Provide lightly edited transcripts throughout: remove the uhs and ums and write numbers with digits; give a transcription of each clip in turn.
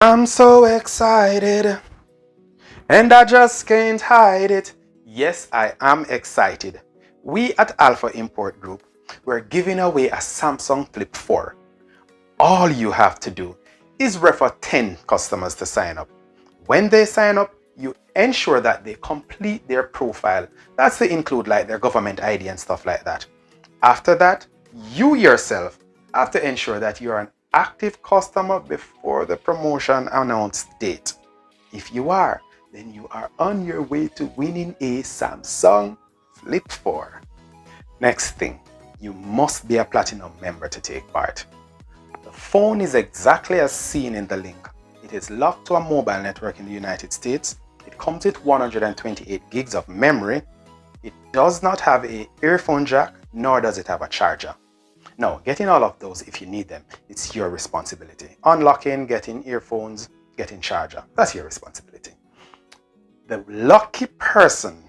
I'm so excited and I just can't hide it. Yes, I am excited. We at Alpha Import Group, we're giving away a Samsung Flip 4. All you have to do is refer 10 customers to sign up. When they sign up, you ensure that they complete their profile. That's to include like their government ID and stuff like that. After that, you yourself have to ensure that you are an active customer before the promotion announced date. If you are, then you are on your way to winning a Samsung Flip 4. Next thing, you must be a Platinum member to take part. The phone is exactly as seen in the link. It is locked to a mobile network in the United States. It comes with 128 gigs of memory. It does not have an earphone jack, nor does it have a charger. Now, getting all of those if you need them, it's your responsibility. Unlocking, getting earphones, getting charger, that's your responsibility. The lucky person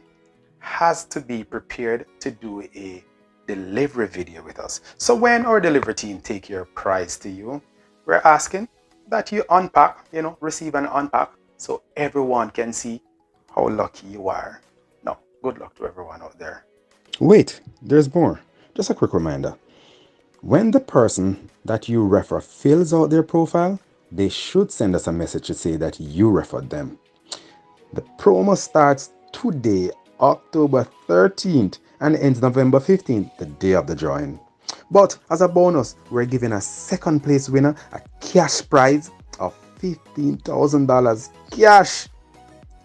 has to be prepared to do a delivery video with us. So when our delivery team take your prize to you, we're asking that you unpack, receive and unpack so everyone can see how lucky you are. Now, good luck to everyone out there. Wait, there's more. Just a quick reminder. When the person that you refer fills out their profile, they should send us a message to say that you referred them. The promo starts today, October 13th, and ends November 15th, the day of the drawing. But as a bonus, we're giving a second place winner a cash prize of $15,000 cash,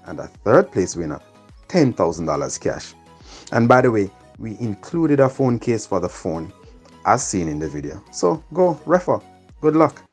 and a third place winner $10,000 cash. And by the way, we included a phone case for the phone as seen in the video. So go refer. Good luck.